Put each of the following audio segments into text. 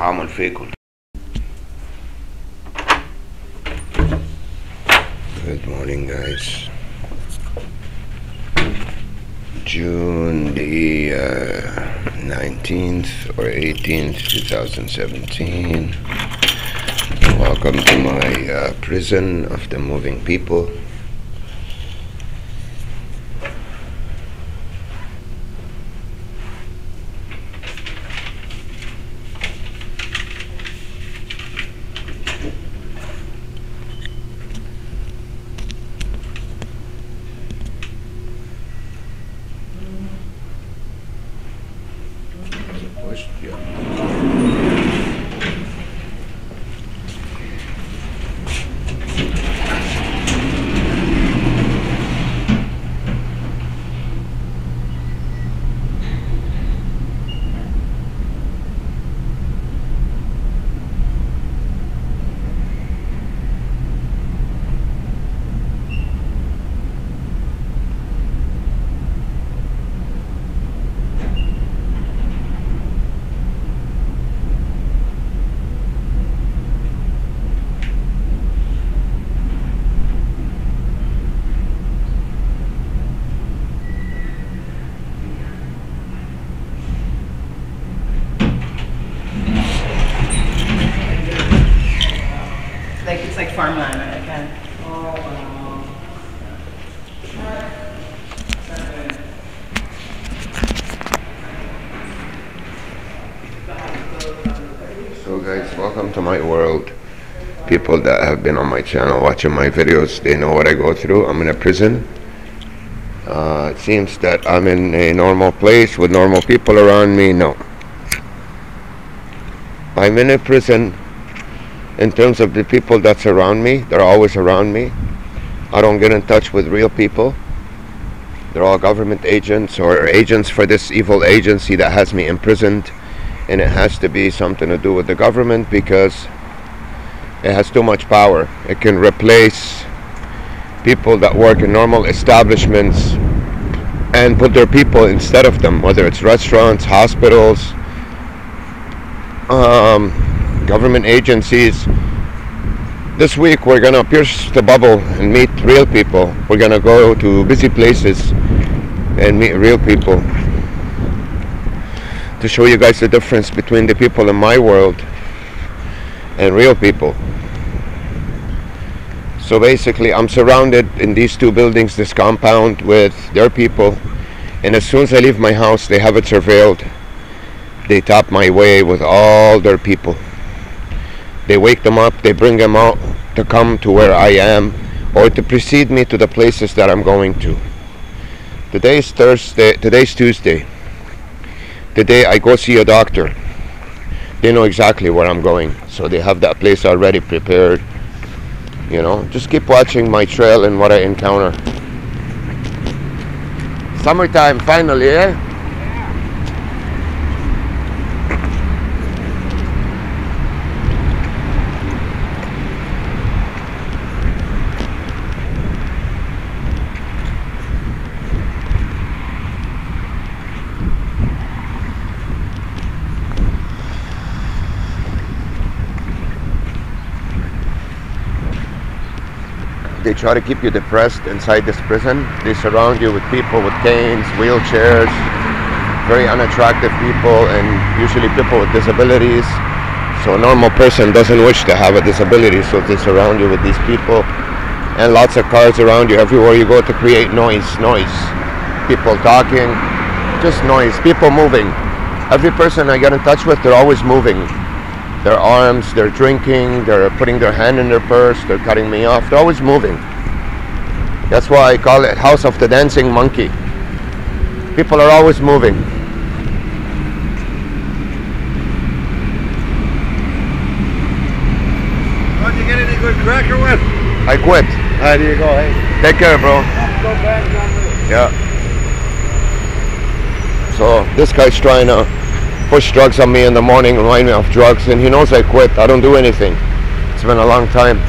هعمل فيكم. Good morning, guys. June the 19th or 18th, 2017. Welcome to my prison of the moving people. It's like farmland, right? Again. Oh, wow. So guys, welcome to my world. People that have been on my channel watching my videos, they know what I go through. I'm in a prison. It seems that I'm in a normal place with normal people around me. No. I'm in a prison. In terms of the people that surround me, they're always around me. I don't get in touch with real people. They're all government agents or agents for this evil agency that has me imprisoned, and it has to be something to do with the government because it has too much power. It can replace people that work in normal establishments and put their people instead of them, whether it's restaurants, hospitals, government agencies. This week we're gonna pierce the bubble and meet real people. We're gonna go to busy places and meet real people to show you guys the difference between the people in my world and real people. So basically I'm surrounded in these two buildings, this compound, with their people, and as soon as I leave my house they have it surveilled. They tap my way with all their people. They wake them up, they bring them out to come to where I am or to precede me to the places that I'm going to. Today's Tuesday. Today I go see a doctor. They know exactly where I'm going, so they have that place already prepared. You know, just keep watching my trail and what I encounter. Summertime finally, eh? They try to keep you depressed inside this prison. They surround you with people with canes, wheelchairs, very unattractive people, and usually people with disabilities. So a normal person doesn't wish to have a disability, so they surround you with these people. And lots of cars around you everywhere you go to create noise. People talking, just noise, people moving. Every person I get in touch with, they're always moving. Their arms, they're drinking, they're putting their hand in their purse, they're cutting me off, they're always moving. That's why I call it House of the Dancing Monkey. People are always moving. Did you get any good cracker with? I quit. There you go, hey. Take care, bro. Go back, yeah. So this guy's trying to push drugs on me in the morning, remind me of drugs, and he knows I quit. I don't do anything. It's been a long time.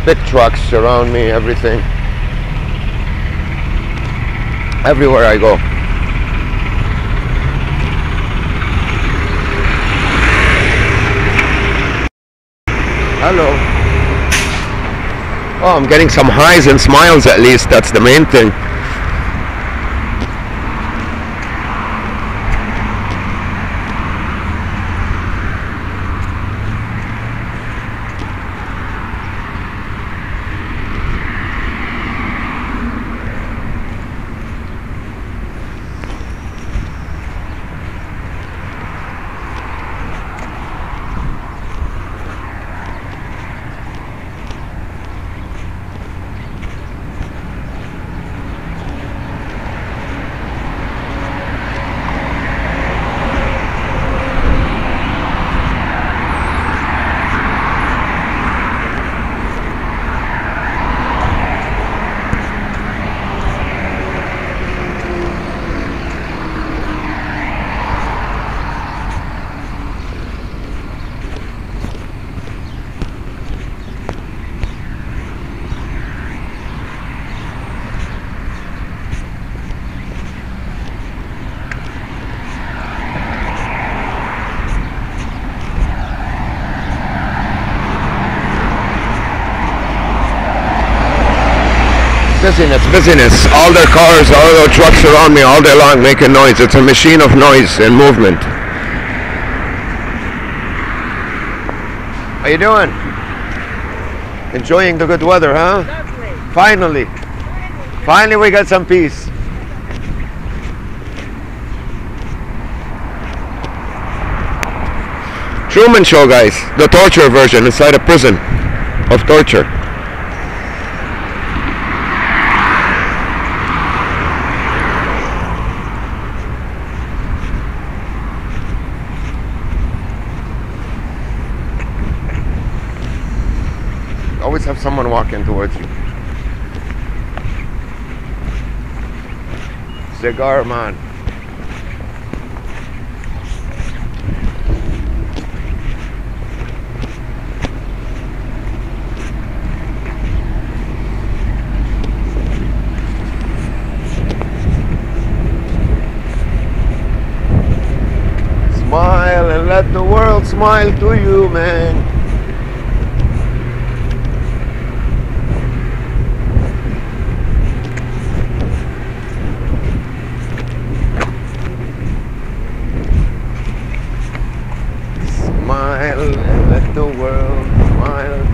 Big trucks around me, everything. Everywhere I go. Hello. Oh, I'm getting some highs and smiles at least. That's the main thing. Busyness. All their cars, all their trucks around me all day long making noise. It's a machine of noise and movement. How you doing? Enjoying the good weather, huh? Lovely. Finally we got some peace. Truman Show, guys. The torture version inside a prison of torture. Always have someone walking towards you. Cigar man. Smile and let the world smile to you, man. Smile and let the world smile.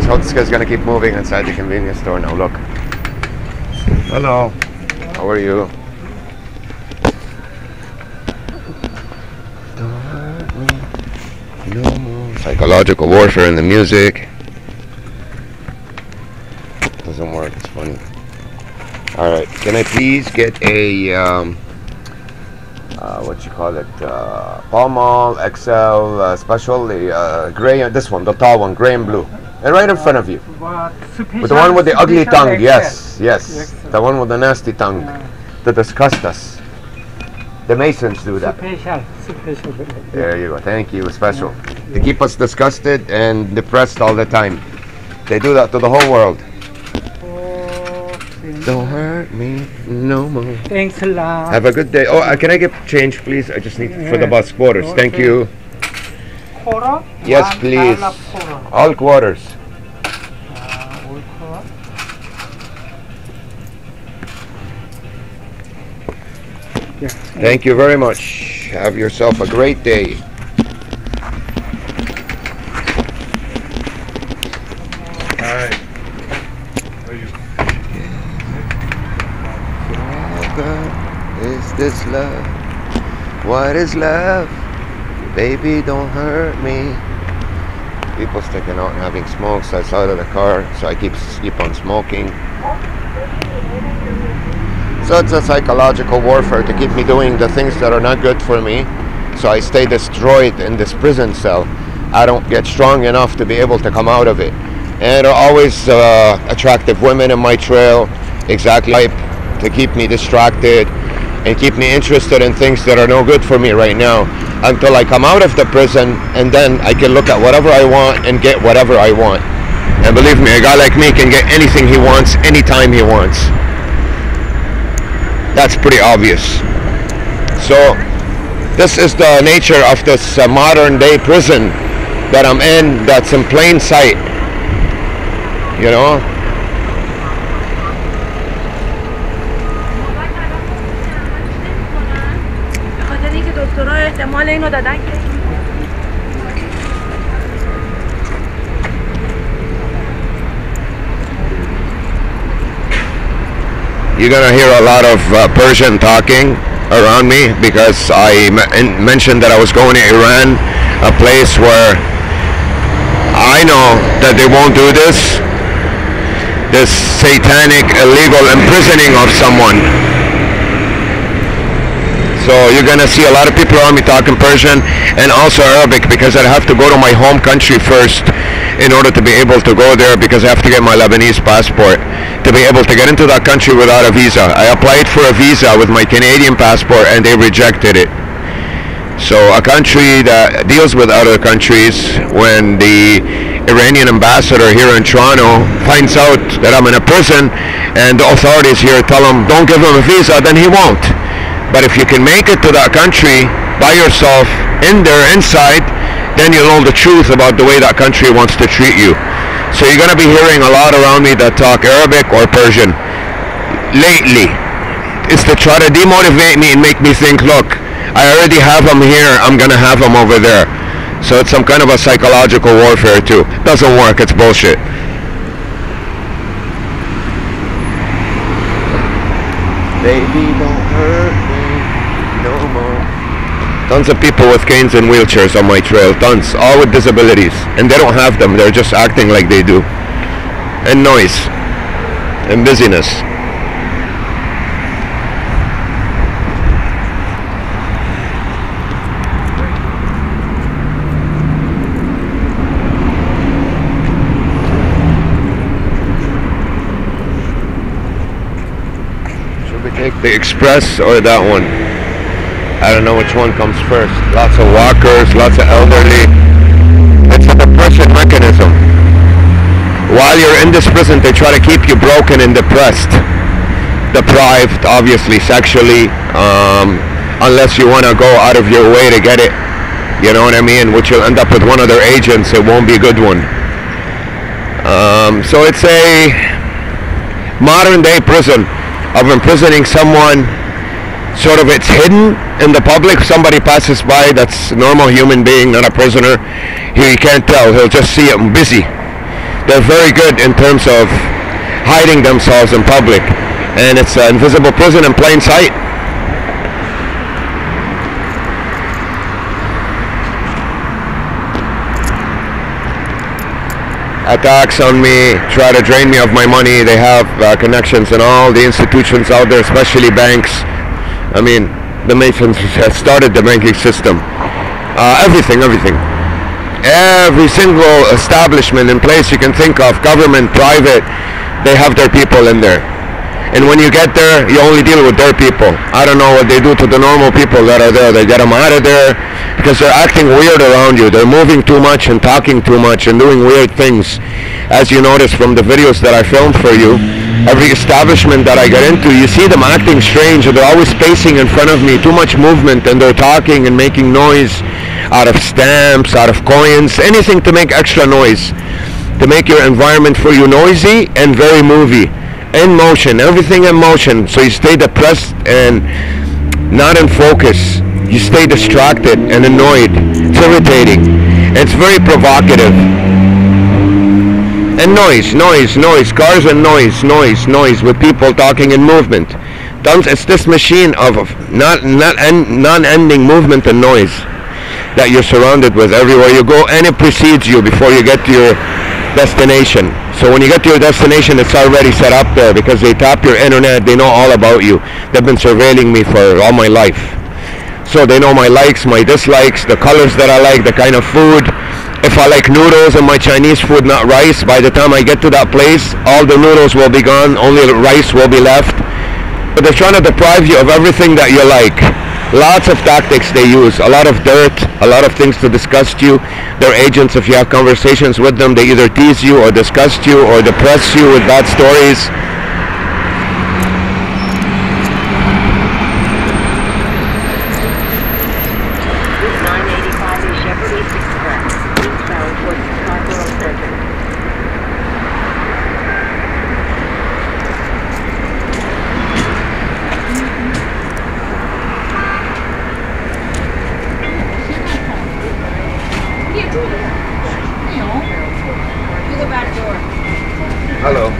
So this guy's gonna keep moving inside the convenience store now. Look. Hello. How are you? Don't hurt me no more. Psychological warfare in the music. Doesn't work. It's funny. All right. Can I please get a what you call it? Pall Mall XL special, the gray. This one, the tall one, gray and blue. And right in front of you. With the one with the ugly tongue, yes. The one with the nasty tongue that disgusts us. The Masons do that. Special. There you go, thank you, special. They keep us disgusted and depressed all the time. They do that to the whole world. Don't hurt me no more. Thanks a lot. Have a good day. Oh, can I get change, please? I just need for the bus quarters. Okay. Thank you. Quarter? Yes, please. $1 All quarters. All quarter. Yeah. Thank you very much. Have yourself a great day. Alright. Are you? Is this love? What is love? Baby, don't hurt me. People sticking out and having smokes outside of the car, so I keep on smoking. So it's a psychological warfare to keep me doing the things that are not good for me, so I stay destroyed in this prison cell. I don't get strong enough to be able to come out of it. And there are always attractive women in my trail, exactly to keep me distracted and keep me interested in things that are no good for me right now until I come out of the prison, and then I can look at whatever I want and get whatever I want. And believe me, a guy like me can get anything he wants anytime he wants. That's pretty obvious. So this is the nature of this modern day prison that I'm in, that's in plain sight, you know. You're gonna hear a lot of Persian talking around me because I mentioned that I was going to Iran, a place where I know that they won't do this satanic illegal imprisoning of someone. So you're gonna see a lot of people around me talking Persian and also Arabic, because I have to go to my home country first in order to be able to go there, because I have to get my Lebanese passport to be able to get into that country without a visa. I applied for a visa with my Canadian passport and they rejected it. So a country that deals with other countries, when the Iranian ambassador here in Toronto finds out that I'm in a prison and the authorities here tell him don't give him a visa, then he won't. But if you can make it to that country by yourself, in there, inside, then you'll know the truth about the way that country wants to treat you. So you're going to be hearing a lot around me that talk Arabic or Persian. Lately, it's to try to demotivate me and make me think, look, I already have them here, I'm going to have them over there. So it's some kind of a psychological warfare too. Doesn't work, it's bullshit. Baby, don't hurt me no more. Tons of people with canes and wheelchairs on my trail, tons, all with disabilities, and they don't have them, they're just acting like they do. And noise and busyness. Should we take the express or that one? I don't know which one comes first. Lots of walkers, lots of elderly. It's a depression mechanism. While you're in this prison, they try to keep you broken and depressed. Deprived, obviously, sexually, unless you want to go out of your way to get it. You know what I mean? Which you'll end up with one of their agents. It won't be a good one. So it's a modern day prison of imprisoning someone. Sort of, it's hidden in the public. Somebody passes by that's a normal human being, not a prisoner, he can't tell, he'll just see them busy. They're very good in terms of hiding themselves in public, and it's an invisible prison in plain sight. Attacks on me, try to drain me of my money. They have connections in all the institutions out there, especially banks. I mean, the Masons have started the banking system. Everything. Every single establishment in place you can think of, government, private, they have their people in there. And when you get there, you only deal with their people. I don't know what they do to the normal people that are there. They get them out of there because they're acting weird around you. They're moving too much and talking too much and doing weird things. As you notice from the videos that I filmed for you, every establishment that I get into, you see them acting strange. They're always pacing in front of me, too much movement, and they're talking and making noise out of stamps, out of coins, anything to make extra noise, to make your environment for you noisy and very movie. In motion, everything in motion, so you stay depressed and not in focus. You stay distracted and annoyed. It's irritating. It's very provocative. And noise, cars and noise with people talking and movement. It's this machine of non-ending movement and noise that you're surrounded with everywhere you go, and it precedes you before you get to your destination. So when you get to your destination, it's already set up there because they tap your internet, they know all about you. They've been surveilling me for all my life. So they know my likes, my dislikes, the colors that I like, the kind of food, if I like noodles and my Chinese food, not rice, by the time I get to that place, all the noodles will be gone, only the rice will be left. But they're trying to deprive you of everything that you like. Lots of tactics they use, a lot of dirt, a lot of things to disgust you. They're agents. If you have conversations with them, they either tease you or disgust you or depress you with bad stories. Hello.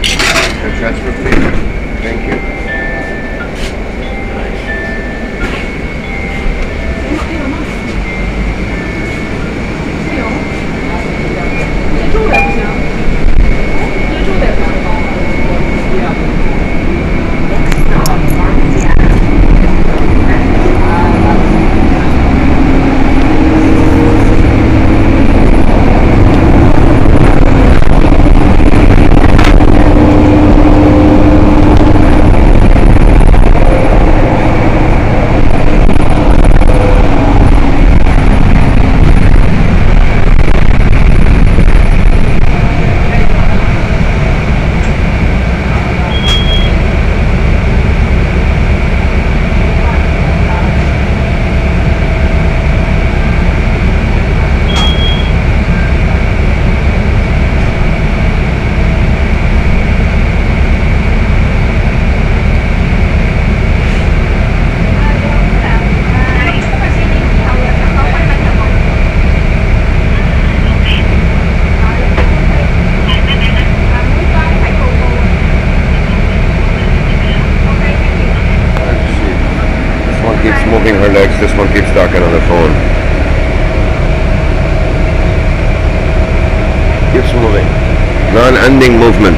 Can transfer, please? Thank you. Keeps moving her legs, this one keeps talking on the phone. Keeps moving. Non-ending movement.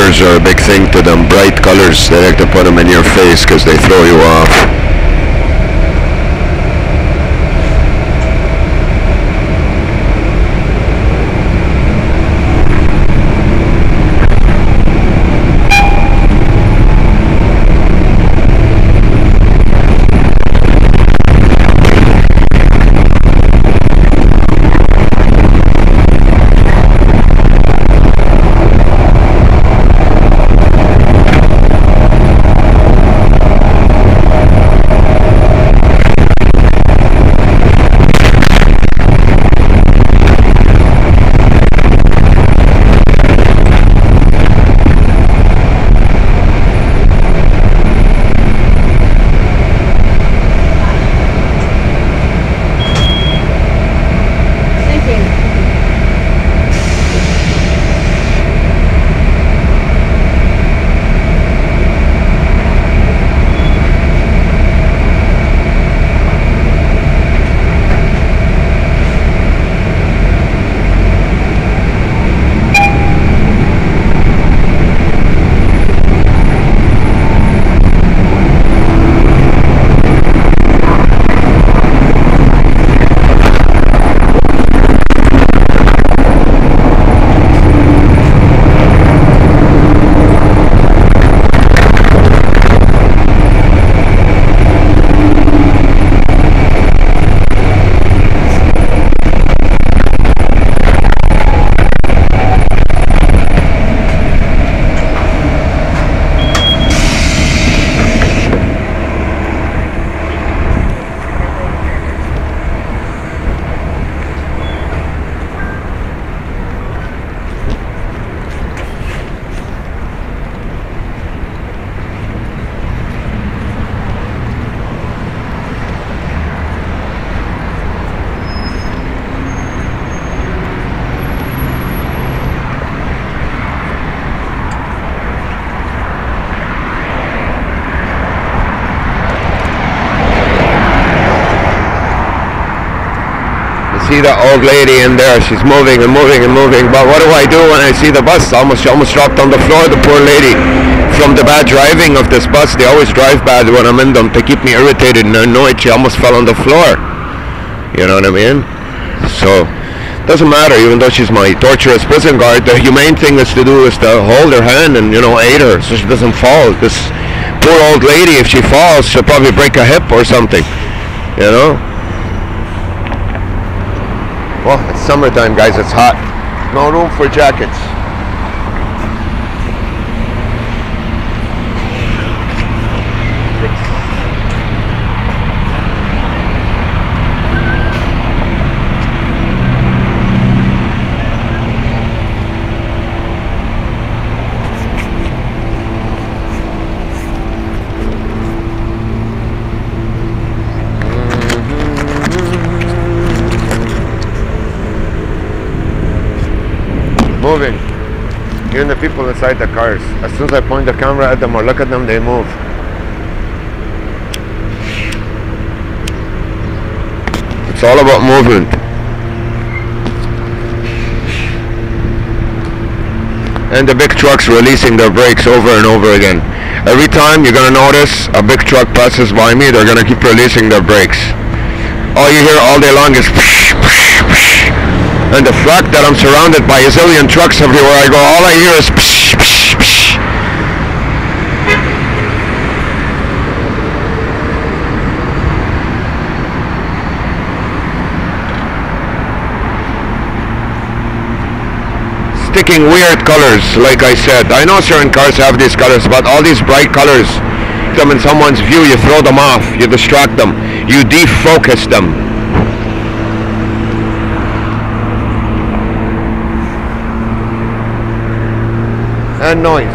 colors are a big thing to them. Bright colors, they like to put them in your face because they throw you off. See the old lady in there, she's moving and moving and moving, but what do I do when I see the bus? She almost dropped on the floor, the poor lady. From the bad driving of this bus, they always drive bad when I'm in them to keep me irritated and annoyed. She almost fell on the floor. You know what I mean? So, doesn't matter, even though she's my torturous prison guard, the humane thing is to do is to hold her hand and, you know, aid her so she doesn't fall. This poor old lady, if she falls, she'll probably break a hip or something, you know? Well, it's summertime, guys. It's hot. No room for jackets. Moving. Even the people inside the cars. As soon as I point the camera at them or look at them, they move. It's all about movement. And the big trucks releasing their brakes over and over again. Every time you're gonna notice a big truck passes by me, they're gonna keep releasing their brakes. All you hear all day long is whoosh, whoosh, whoosh. And the fact that I'm surrounded by a zillion trucks everywhere I go, all I hear is psh, psh, psh. Sticking weird colors, like I said. I know certain cars have these colors, but all these bright colors, them in someone's view, you throw them off, you distract them, you defocus them. And noise.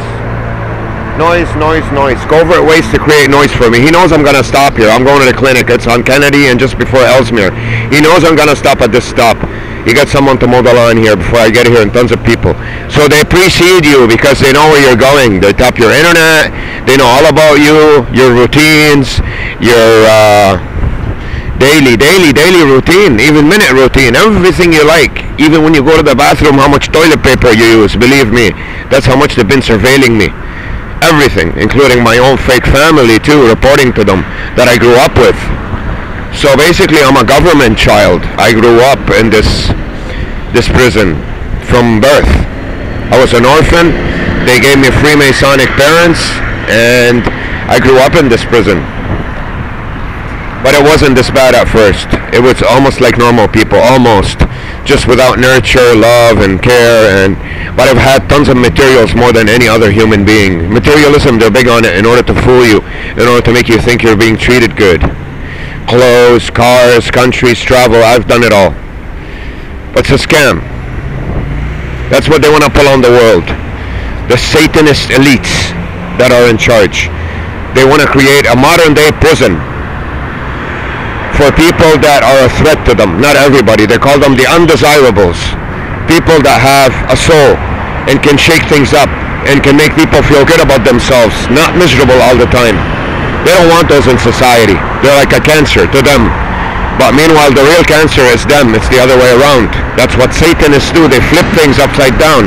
Noise, noise, noise. Covert ways to create noise for me. He knows I'm going to stop here. I'm going to the clinic. It's on Kennedy and just before Ellesmere. He knows I'm going to stop at this stop. You got someone to mow the lawn here before I get here and tons of people. So they precede you because they know where you're going. They tap your internet. They know all about you, your routines, your Daily routine, even minute routine, everything you like. Even when you go to the bathroom, how much toilet paper you use, believe me, that's how much they've been surveilling me. Everything, including my own fake family too, reporting to them that I grew up with. So basically I'm a government child. I grew up in this prison from birth. I was an orphan. They gave me Freemasonic parents and I grew up in this prison. But it wasn't this bad at first. It was almost like normal people, almost. Just without nurture, love, and care. But I've had tons of materials more than any other human being. Materialism, they're big on it in order to fool you, in order to make you think you're being treated good. Clothes, cars, countries, travel, I've done it all. But it's a scam. That's what they want to pull on the world. The Satanist elites that are in charge. They want to create a modern day prison for people that are a threat to them. Not everybody. They call them the undesirables. People that have a soul and can shake things up and can make people feel good about themselves, not miserable all the time. They don't want those in society. They're like a cancer to them. But meanwhile, the real cancer is them. It's the other way around. That's what Satanists do. They flip things upside down.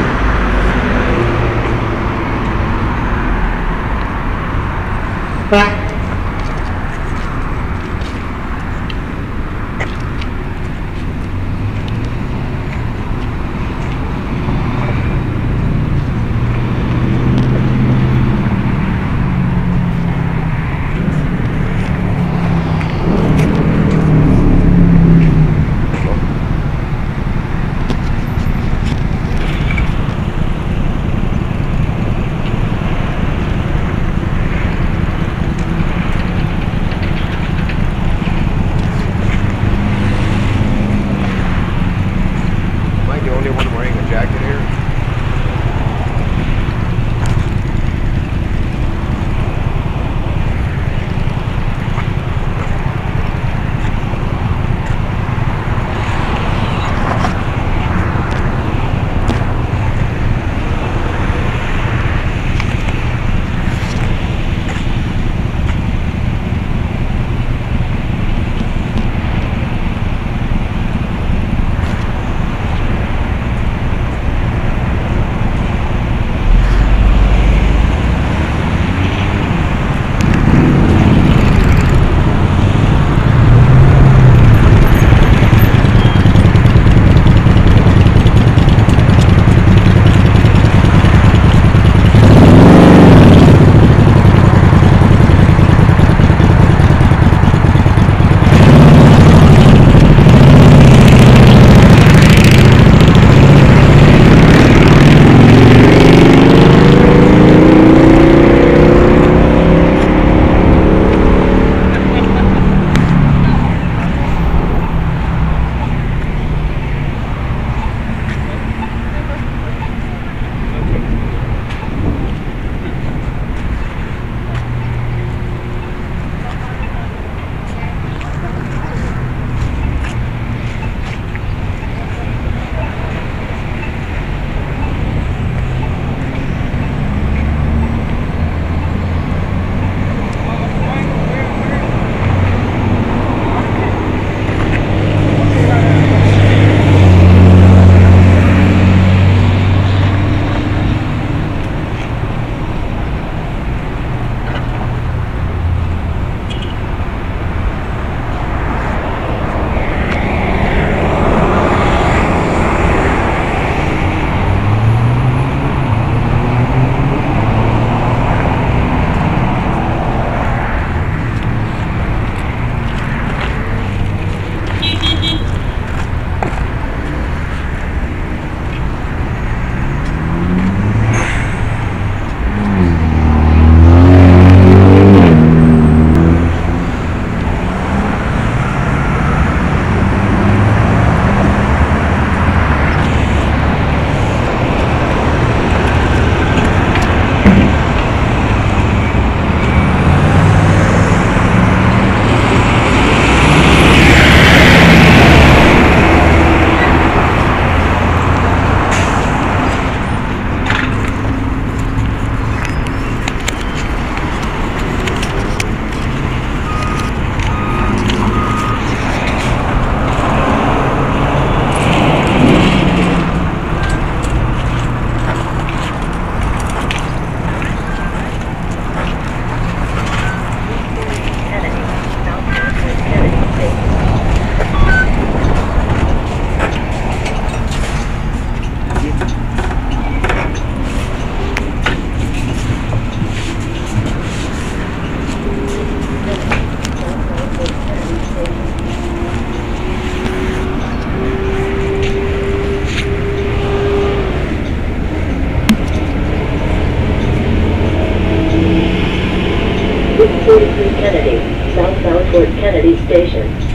Kennedy Station.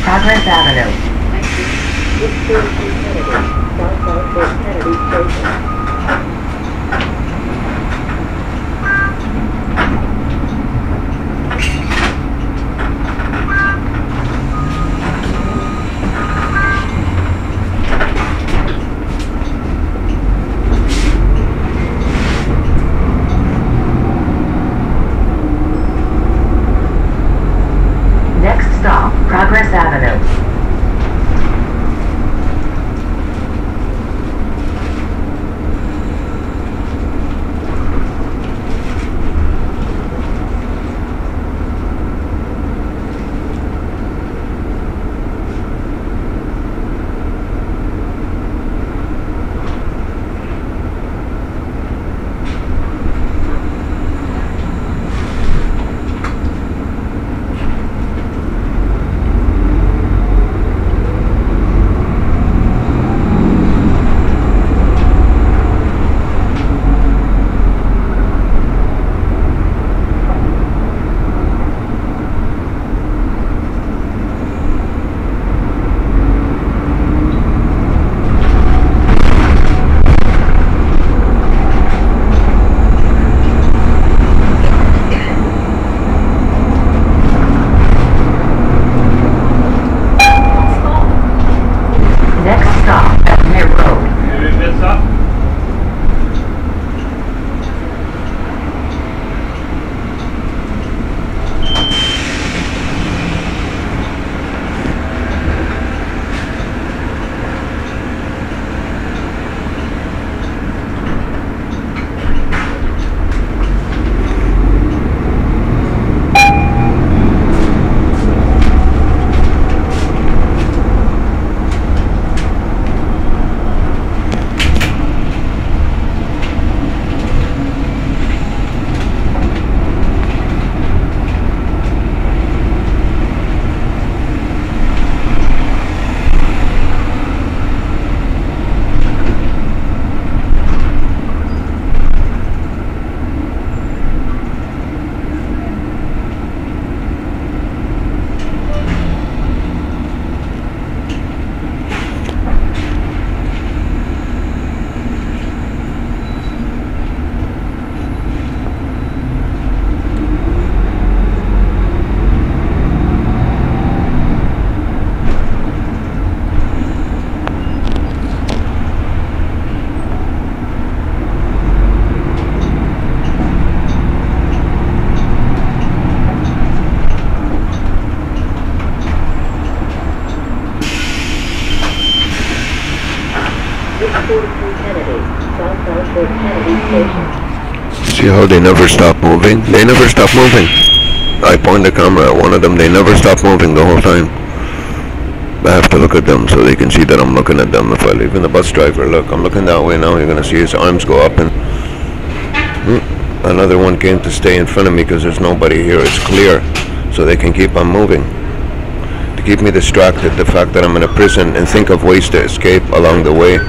Progress Avenue. Next stop, Progress Avenue. See how they never stop moving? They never stop moving. I point the camera at one of them, they never stop moving the whole time. I have to look at them so they can see that I'm looking at them. If I leave in the bus driver, look, I'm looking that way now, you're going to see his arms go up and another one came to stay in front of me because there's nobody here, it's clear, so they can keep on moving. To keep me distracted, the fact that I'm in a prison and think of ways to escape along the way.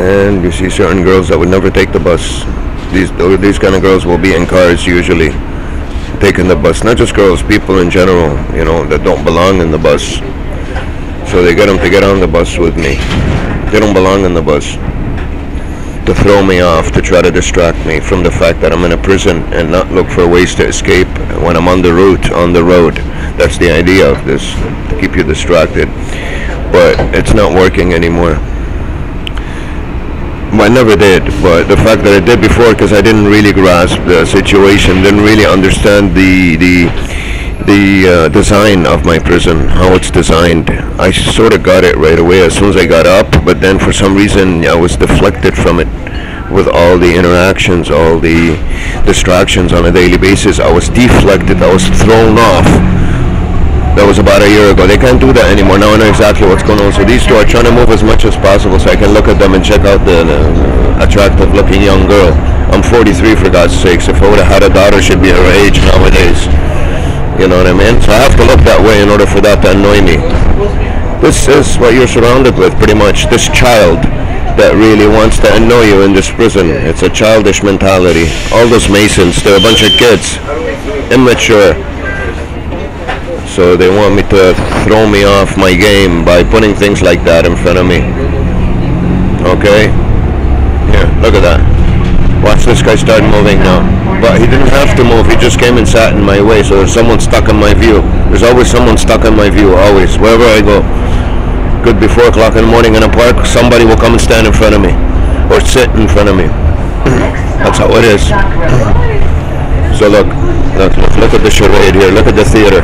And you see certain girls that would never take the bus. These kind of girls will be in cars usually, taking the bus. Not just girls, people in general, you know, that don't belong in the bus. So they get them to get on the bus with me. They don't belong in the bus. To throw me off, to try to distract me from the fact that I'm in a prison and not look for ways to escape when I'm on the route, on the road. That's the idea of this, to keep you distracted. But it's not working anymore. I never did, but the fact that I did before, because I didn't really grasp the situation, didn't really understand the design of my prison, how it's designed. I sort of got it right away as soon as I got up, but then for some reason I was deflected from it with all the interactions, all the distractions on a daily basis. I was deflected, I was thrown off. That was about a year ago. They can't do that anymore. Now I know exactly what's going on. So these two are trying to move as much as possible so I can look at them and check out the attractive looking young girl. I'm 43 for God's sakes. If I would have had a daughter, she'd be her age nowadays. You know what I mean? So I have to look that way in order for that to annoy me. This is what you're surrounded with pretty much. This child that really wants to annoy you in this prison. It's a childish mentality. All those Masons, they're a bunch of kids. immature. So they want me to throw me off my game by putting things like that in front of me. Okay? Here, look at that. Watch this guy start moving now. But he didn't have to move, he just came and sat in my way, so there's someone stuck in my view. There's always someone stuck in my view, always, wherever I go. Could be 4 o'clock in the morning in a park, somebody will come and stand in front of me. Or sit in front of me. That's how it is. So look at the charade here, look at the theater.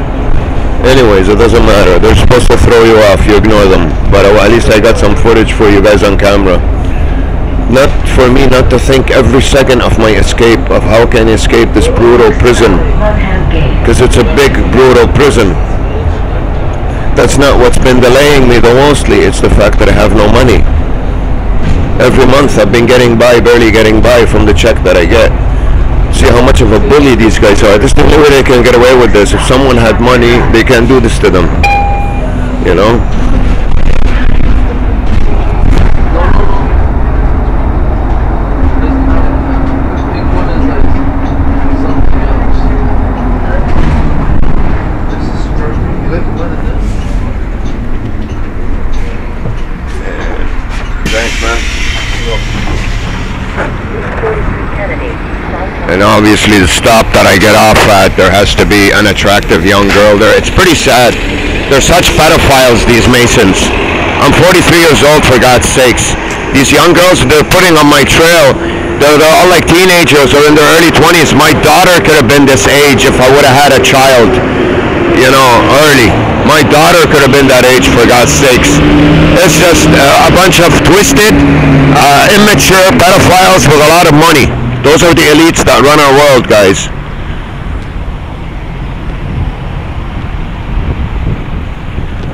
Anyways, it doesn't matter. They're supposed to throw you off, you ignore them. But at least I got some footage for you guys on camera. Not for me not to think every second of my escape, of how can I escape this brutal prison. Because it's a big, brutal prison. That's not what's been delaying me the mostly. It's the fact that I have no money. Every month I've been getting by, barely getting by from the check that I get. See how much of a bully these guys are. This is the only way they can get away with this. If someone had money, they can't do this to them. You know? Thanks, man. And obviously the stop that I get off at, there has to be an attractive young girl there. It's pretty sad. They're such pedophiles, these Masons. I'm 43 years old, for God's sakes. These young girls they're putting on my trail, they're all like teenagers or in their early 20s. My daughter could have been this age if I would have had a child, you know, early. My daughter could have been that age, for God's sakes. It's just a bunch of twisted, immature pedophiles with a lot of money. Those are the elites that run our world, guys.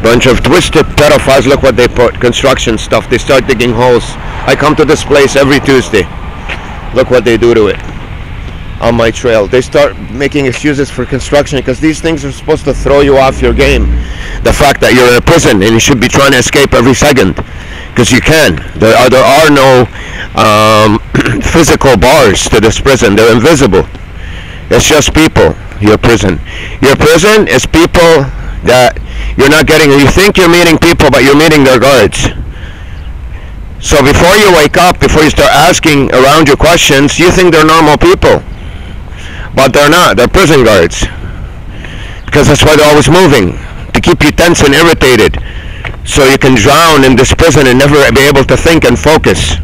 Bunch of twisted pedophiles. Look what they put. Construction stuff. They start digging holes. I come to this place every Tuesday. Look what they do to it. On my trail. They start making excuses for construction because these things are supposed to throw you off your game. The fact that you're in a prison and you should be trying to escape every second. Because you can. There are no physical bars to this prison. They're invisible. It's just people. Your prison. Your prison is people that you're not getting. You think you're meeting people, but you're meeting their guards. So before you wake up, before you start asking around your questions, you think they're normal people. But they're not. They're prison guards. Because that's why they're always moving. To keep you tense and irritated. So you can drown in this prison and never be able to think and focus.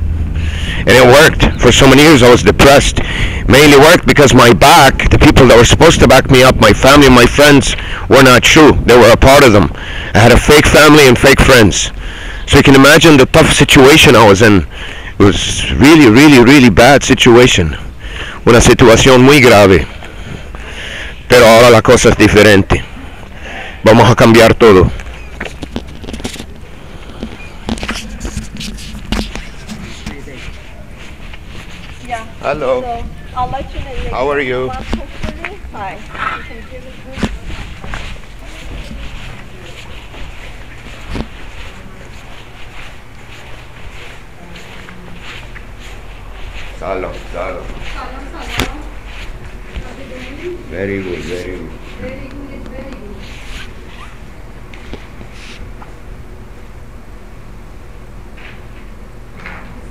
And it worked. For so many years I was depressed. Mainly worked because my back, the people that were supposed to back me up, my family, my friends, were not true. They were a part of them. I had a fake family and fake friends. So you can imagine the tough situation I was in. It was really, really, really bad situation. Una situación muy grave. Pero ahora la cosa es diferente. Vamos a cambiar todo. Yeah. Hello. So I'll let you know. How are you? Hi. You can give it to me. Salon, salon. Very good, very good. Very good, very good.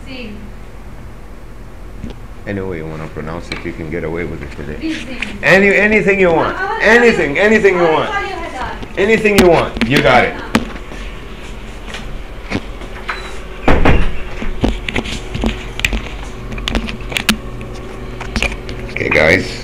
See. Any way you want to pronounce it, you can get away with it today. Busy. Anything you want. Anything you want. Anything you want. You got it. Okay, guys.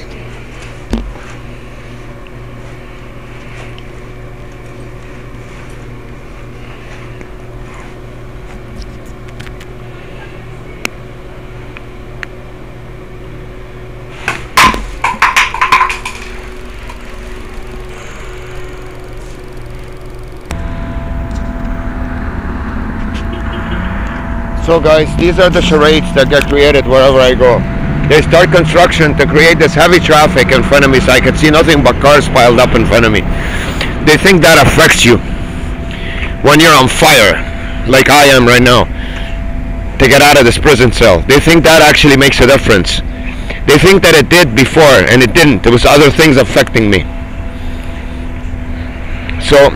So guys, these are the charades that get created wherever I go. They start construction to create this heavy traffic in front of me so I can see nothing but cars piled up in front of me. They think that affects you when you're on fire, like I am right now, to get out of this prison cell. They think that actually makes a difference. They think that it did before, and it didn't. There was other things affecting me. So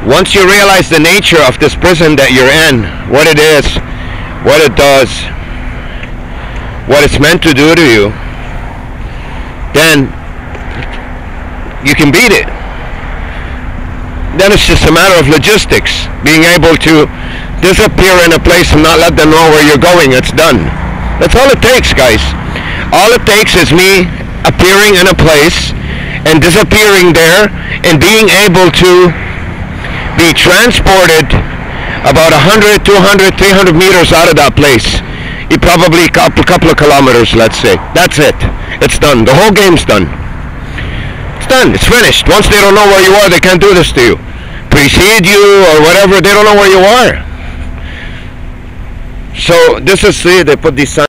once you realize the nature of this prison that you're in, what it is, what it does, what it's meant to do to you, then you can beat it. Then it's just a matter of logistics, being able to disappear in a place and not let them know where you're going. It's done. That's all it takes, guys. All it takes is me appearing in a place and disappearing there and being able to be transported about 100, 200, 300 meters out of that place. You probably a couple of kilometers, let's say. That's it. It's done. The whole game's done. It's done. It's finished. Once they don't know where you are, they can't do this to you. Precede you or whatever, they don't know where you are. So this is, see, they put these signs.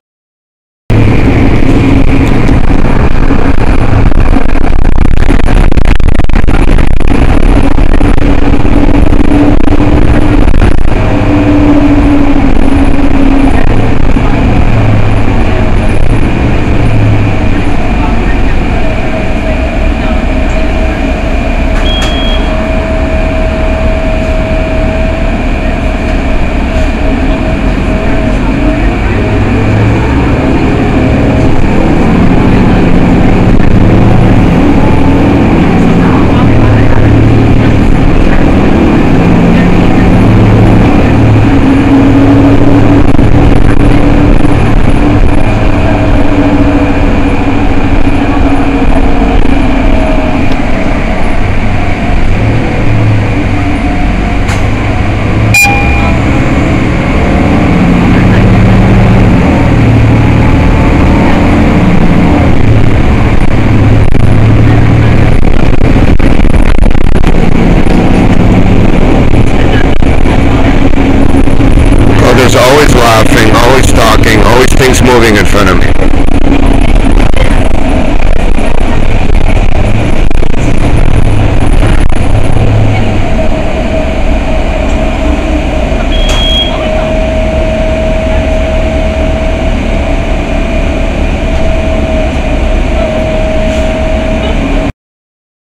Always laughing, always talking, always things moving in front of me.